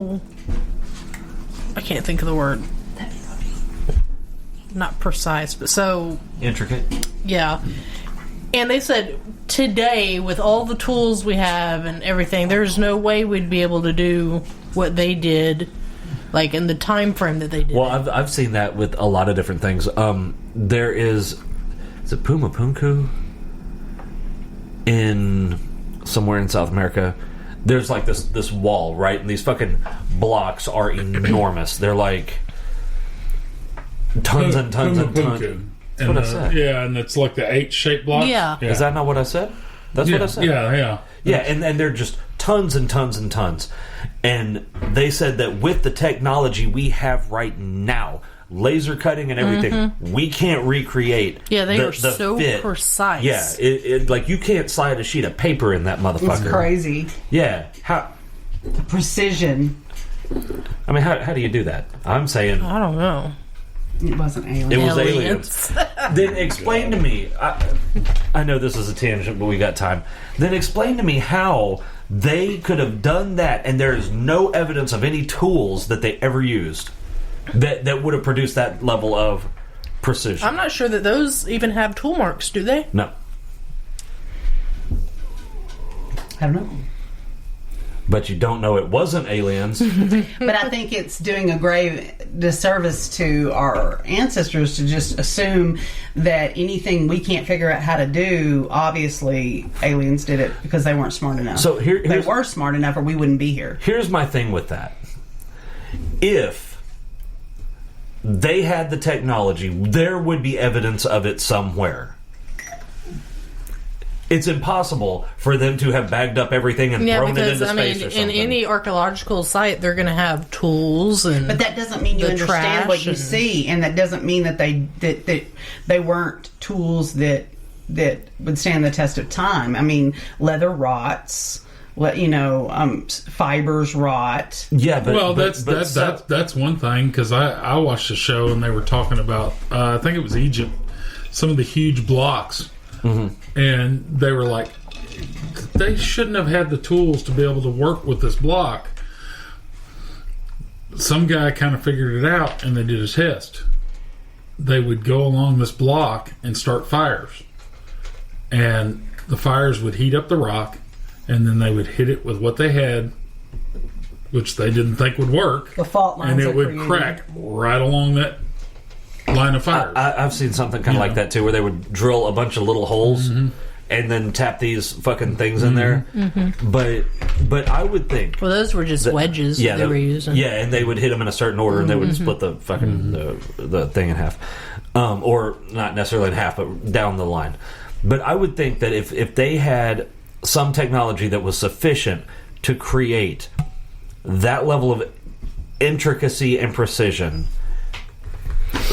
I can't think of the word. Not precise, but so intricate. Yeah. And they said today, with all the tools we have and everything, there's no way we'd be able to do what they did, like in the time frame that they did. Well, I've seen that with a lot of different things. There is it Puma Punku in somewhere in South America? There's like this wall, right? And these fucking blocks are enormous. They're like tons and tons and tons. That's what I said. Yeah, and it's like the H-shaped block. Yeah. Is that not what I said? That's what I said. Yeah. Yeah, and they're just tons and tons and tons. And they said that with the technology we have right now, laser cutting and everything, we can't recreate. Yeah, they are the so fit. precise. Yeah, it like you can't slide a sheet of paper in that motherfucker. It's crazy. Yeah, how? The precision. I mean, how do you do that? I'm saying I don't know. It wasn't aliens. it was aliens. Then explain to me. I know this is a tangent, but we got time. Then explain to me how they could have done that, and there is no evidence of any tools that they ever used that would have produced that level of precision. I'm not sure that those even have tool marks, do they? No. I don't know. But you don't know it wasn't aliens. But I think it's doing a grave disservice to our ancestors to just assume that anything we can't figure out how to do, obviously aliens did it because they weren't smart enough. So they were smart enough or we wouldn't be here. Here's my thing with that. If they had the technology, there would be evidence of it somewhere. It's impossible for them to have bagged up everything and thrown it into space or something. In any archaeological site, they're going to have tools and. But that doesn't mean you understand what you see, and that doesn't mean that they weren't tools that would stand the test of time. I mean, leather rots. Fibers rot. Yeah, but that's one thing, because I watched a show and they were talking about I think it was Egypt, some of the huge blocks. Mm-hmm. And they were like, they shouldn't have had the tools to be able to work with this block. Some guy kind of figured it out, and they did a test. They would go along this block and start fires, and the fires would heat up the rock, and then they would hit it with what they had, which they didn't think would work. The fault lines, and it would crack right along that line of fire. I've seen something kind of like that too, where they would drill a bunch of little holes and then tap these fucking things in there. Mm-hmm. But I would think, well, those were just wedges that they were using. Yeah, and they would hit them in a certain order, and they would split the fucking the thing in half, or not necessarily in half, but down the line. But I would think that if they had some technology that was sufficient to create that level of intricacy and precision,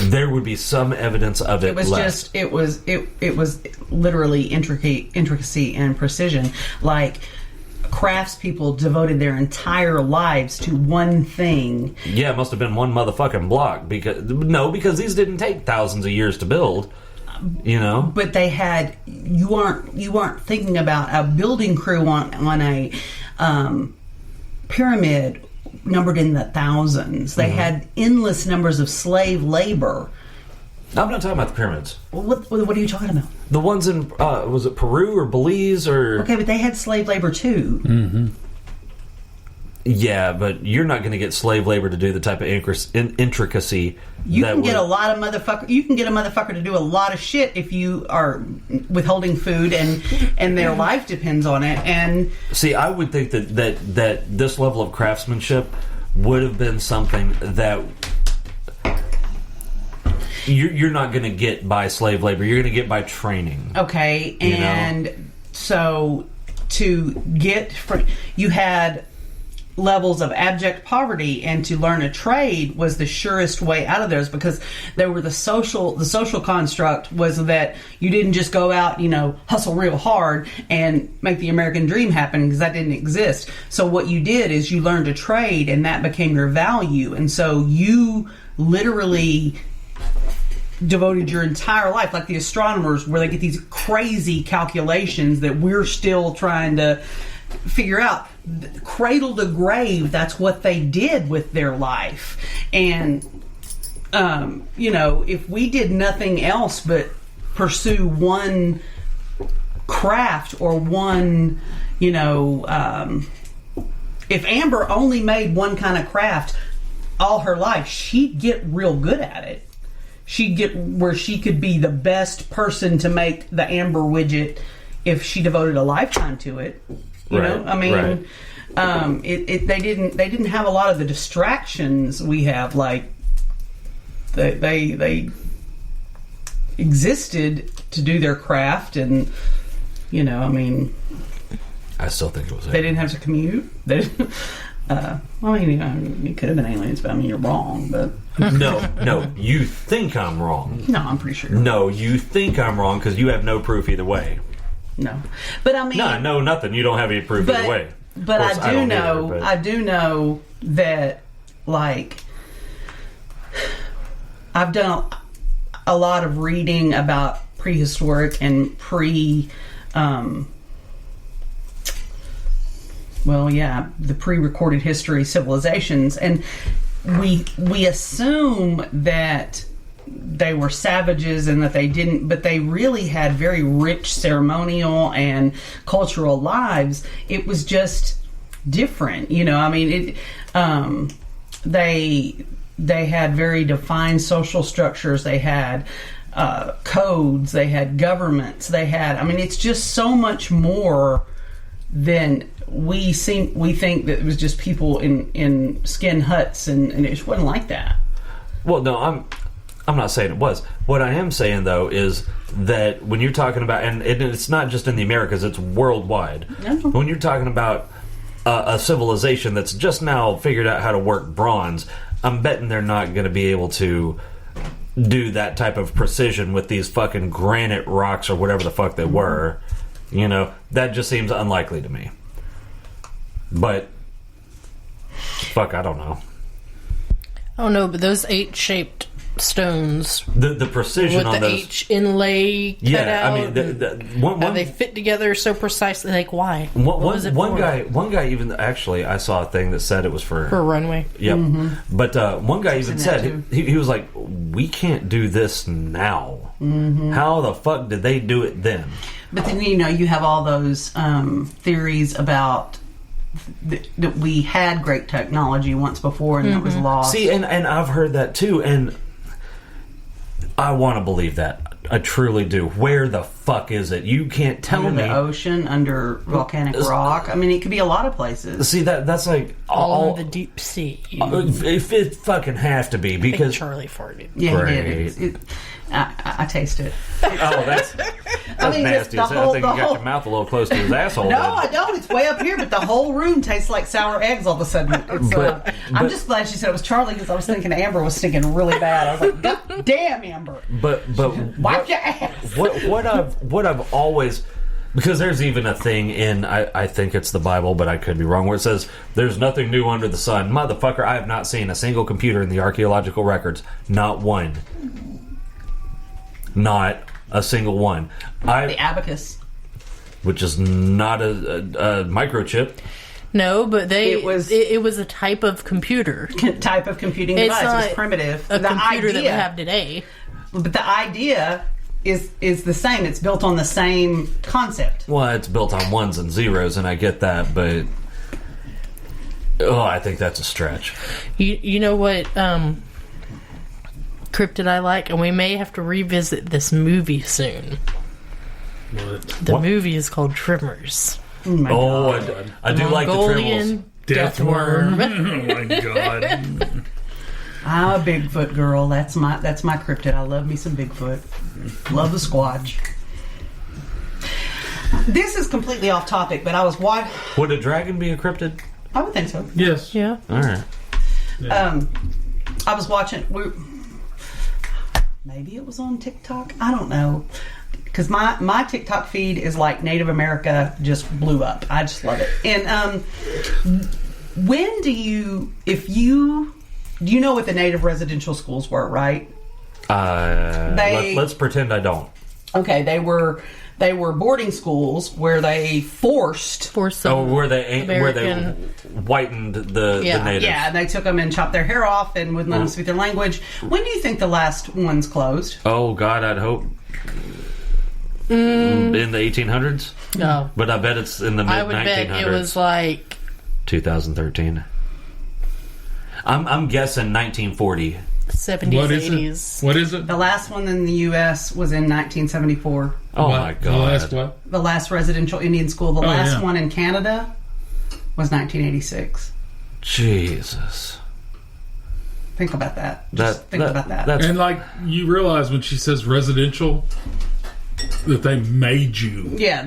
there would be some evidence of it. It was left. it was literally intricacy and precision. Like craftspeople devoted their entire lives to one thing. Yeah, it must have been one motherfucking block because these didn't take thousands of years to build. But they had you aren't thinking about a building crew on a pyramid numbered in the thousands. They had endless numbers of slave labor. I'm not talking about the pyramids. What are you talking about? The ones in was it Peru or Belize or? Okay, but they had slave labor too. Mm-hmm. Yeah, but you're not going to get slave labor to do the type of intricacy. You can get a motherfucker to do a lot of shit if you are withholding food and their life depends on it. And see, I would think that this level of craftsmanship would have been something that you're not going to get by slave labor. You're going to get by training. Okay, and so to get you had levels of abject poverty, and to learn a trade was the surest way out of theirs, because they were the social construct was that you didn't just go out, hustle real hard and make the American dream happen, because that didn't exist. So what you did is you learned a trade, and that became your value. And so you literally devoted your entire life, like the astronomers, where they get these crazy calculations that we're still trying to figure out, cradle to grave, that's what they did with their life. And if we did nothing else but pursue one craft or one, if Amber only made one kind of craft all her life, she'd get real good at it. She'd get where she could be the best person to make the Amber widget if she devoted a lifetime to it. You know, I mean, they didn't have a lot of the distractions we have. Like they existed to do their craft, and I mean, I still think it was. They didn't have to commute. They didn't, it could have been aliens, but I mean, you're wrong. But no, you think I'm wrong. No, I'm pretty sure. No, you think I'm wrong because you have no proof either way. No, but I mean, no, nothing. You don't have any proof either way. But I do know that, like, I've done a lot of reading about prehistoric and the pre-recorded history civilizations, and we assume that they were savages and that they didn't, but they really had very rich ceremonial and cultural lives. It was just different, I mean, they had very defined social structures. They had codes. They had governments. It's just so much more than we think that it was just people in skin huts, and it just wasn't like that. Well, no, I'm not saying it was. What I am saying, though, is that when you're talking about, and it's not just in the Americas, it's worldwide. No. When you're talking about a civilization that's just now figured out how to work bronze, I'm betting they're not going to be able to do that type of precision with these fucking granite rocks or whatever the fuck they were. That just seems unlikely to me. But, fuck, I don't know. Oh no, but those H-shaped stones, the precision with on the those H inlay cut out, I mean, they fit together so precisely. Like, why? One guy even actually, I saw a thing that said it was for a runway. Yep. Mm-hmm. But one guy even said he was like, "We can't do this now. Mm-hmm. How the fuck did they do it then?" But then you have all those theories about that we had great technology once before and that was lost. See, and I've heard that too, and I want to believe that. I truly do. Where the fuck is it? You can't tell me. Under the ocean, under volcanic rock. I mean, it could be a lot of places. See, that's like all in the deep sea. If it fucking have to be, because Charlie farted. Yeah, great. He did. I taste it. That's nasty. I think you got your mouth a little close to his asshole. No, I don't. It's way up here, but the whole room tastes like sour eggs all of a sudden. I'm just glad she said it was Charlie, because I was thinking Amber was stinking really bad. I was like, God damn, Amber. But wipe your ass. What I've always, because there's even a thing in, I think it's the Bible, but I could be wrong, where it says there's nothing new under the sun. Motherfucker, I have not seen a single computer in the archaeological records. Not one. Not a single one. The abacus, which is not a microchip. No, but it was a type of computer. Type of computing device. It was primitive. A computer that we have today. But the idea is the same. It's built on the same concept. Well, it's built on ones and zeros, and I get that, but I think that's a stretch. You know what cryptid I like, and we may have to revisit this movie soon. What? The movie is called Tremors. God. I do like the Tremors. Deathworm. Oh my God. I'm a Bigfoot girl. That's my cryptid. I love me some Bigfoot. Love the Squatch. This is completely off topic, but I was watching. Would a dragon be a cryptid? I would think so. Yes. Yeah. All right. Yeah. I was watching. Maybe it was on TikTok. I don't know. Because my TikTok feed is like Native America just blew up. I just love it. And when do you know what the Native residential schools were, right? Let's pretend I don't. Okay, they were boarding schools where they forced. where they American. whitened the natives. Yeah, and they took them and chopped their hair off and wouldn't let them speak their language. When do you think the last ones closed? Oh God, I'd hope in the 1800s. No, But I bet it's in the mid 1900s. I would bet it was like 2013. I'm guessing 1940. 70s, What is 80s. it? What is it? The last one in the U.S. was in 1974. Oh What? my The God. last what? The last residential Indian school. The last yeah. one in Canada was 1986. Jesus. Think about that. Just think about that. That's And like you realize when she says residential, that they made you. Yeah,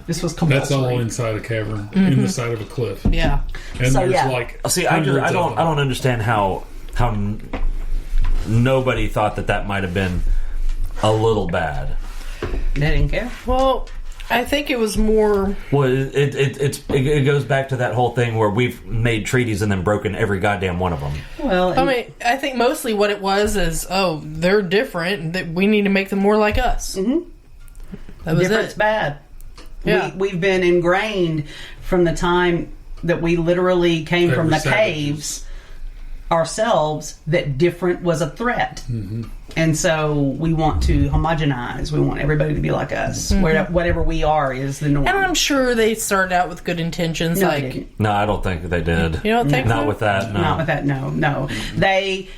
this was compulsory. That's all inside a cavern, in the side of a cliff, and Yeah. So, there's yeah. like See, I hundreds of don't them. understand how nobody thought that might have been a little bad. They didn't care. Well, I think it was more. Well, it goes back to that whole thing where we've made treaties and then broken every goddamn one of them. Well, I mean, I think mostly what it was is, they're different, and that we need to make them more like us. Mm-hmm. That was different's it. bad. Yeah. We've been ingrained from the time that we literally came They from were the savages. caves ourselves that different was a threat. Mm-hmm. And so we want to homogenize. We want everybody to be like us. Whatever we are is the norm. And I'm sure they started out with good intentions. No, like, they didn't. No, I don't think they did. You don't think Not so? with that. No. Not with that. No. They.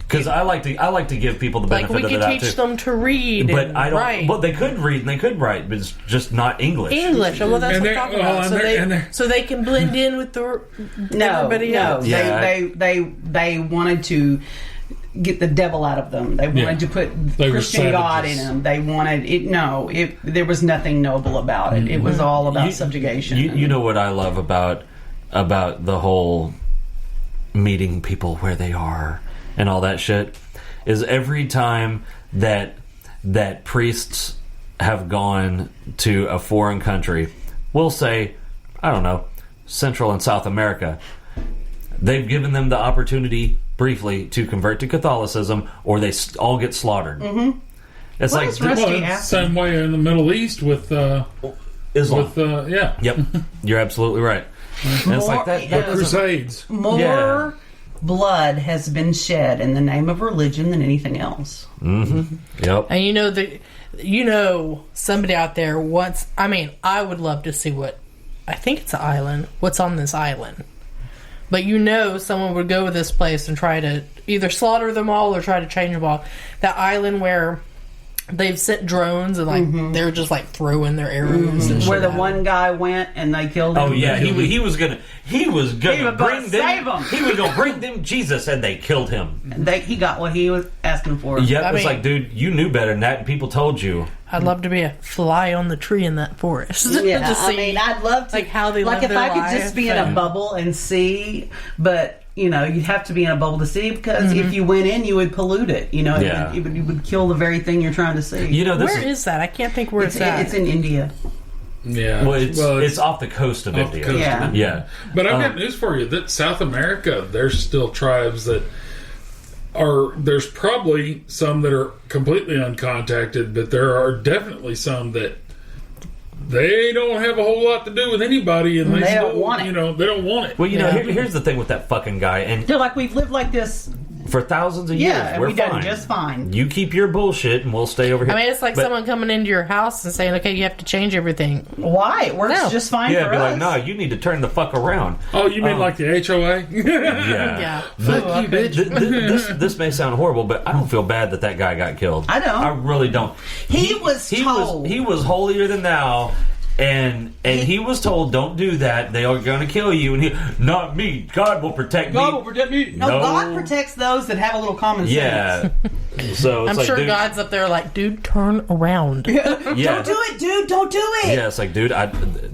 Because I like to give people the like benefit we of the could doubt teach too. them to read But and I don't. write. Well, they could read and they could write, but it's just not English. English. Well, that's And what I'm they're- talking well, about. and So they're- and they, they're- so they can blend in with everybody No. else. Yeah. They wanted to get the devil out of them. They wanted to put They were Christian God in savages. them. They wanted it. No, there was nothing noble about it. It was all about subjugation. You know what I love about the whole meeting people where they are and all that shit is every time that priests have gone to a foreign country, we'll say, I don't know, Central and South America, they've given them the opportunity briefly to convert to Catholicism, or they all get slaughtered. Mm-hmm. It's What like is Rusty Well, it's the asking? same way in the Middle East with Islam. yeah, Yep, you're absolutely right. And it's like that. More- that doesn't- Crusades. More Yeah. blood has been shed in the name of religion than anything else. Yep. And somebody out there wants. I mean, I would love to see I think it's an island. What's on this island? But someone would go to this place and try to either slaughter them all or try to change them all. That island where they've sent drones and they're just throwing their arrows and shit Where the at one them. guy went and they killed him. Oh yeah, he was gonna was bring gonna them. save 'em. He was gonna bring them Jesus, and they killed him. He got what he was asking for. Yep, I it's mean- like, dude, you knew better than that, and people told you. I'd love to be a fly on the tree in that forest. Yeah, Just I see, mean, I'd love to. how they live if their I could life just be in a and- bubble and see, but you'd have to be in a bubble to see because if you went in, you would pollute it. Yeah. You would kill the very thing you're trying to see. This Where is that? I can't think where it's at. It's in India. Yeah, well, it's off the coast of off the India. coast of Yeah. India. Yeah, But I've got news for you. That South America, there's still tribes that are. There's probably some that are completely uncontacted, but there are definitely some that they don't have a whole lot to do with anybody, and They still, don't want it. They don't want it. Well, Yeah. here's the thing with that fucking guy, and They're like, we've lived like this. for thousands of Yeah, years, and we're we've fine. done just fine. You keep your bullshit, and we'll stay over here. I mean, it's like But- someone coming into your house and saying, "Okay, you have to change everything." Why? It works No. just fine Yeah, for be us. like, no, you need to turn the fuck around. Oh, you mean like the HOA? Yeah. Yeah. But Fuck you, bitch. this may sound horrible, but I don't feel bad that guy got killed. I don't. I really don't. He was told. He was holier than thou. And he was told, don't do that. They are going to kill you. And not me. God will protect me. God will protect me. No, God protects those that have a little common sense. Yeah. So it's I'm like, sure dude, God's up there like, dude, turn around. yeah. Don't do it, dude. Don't do it. Yeah, it's like, dude,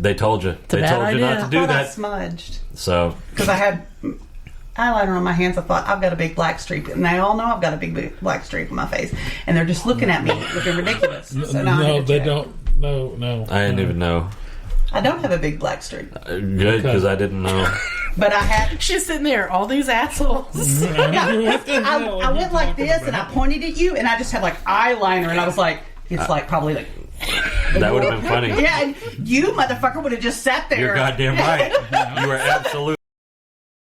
they told you. a They bad told you not idea. to do I that. smudged So because I had eyeliner on my hands. I thought I've got a big black streak, and they all know I've got a big black streak on my face, and they're just looking at me, looking ridiculous. So now I No, need to they check. don't. No. I didn't even know. I don't have a big black streak. Good, because I didn't know. But I had. She's sitting there, all these assholes. I went like this, and I pointed at you, and I just had like eyeliner, and I was like, it's like probably like. That would have been funny. Yeah, and you motherfucker would have just sat there. You're goddamn right. You were absolutely.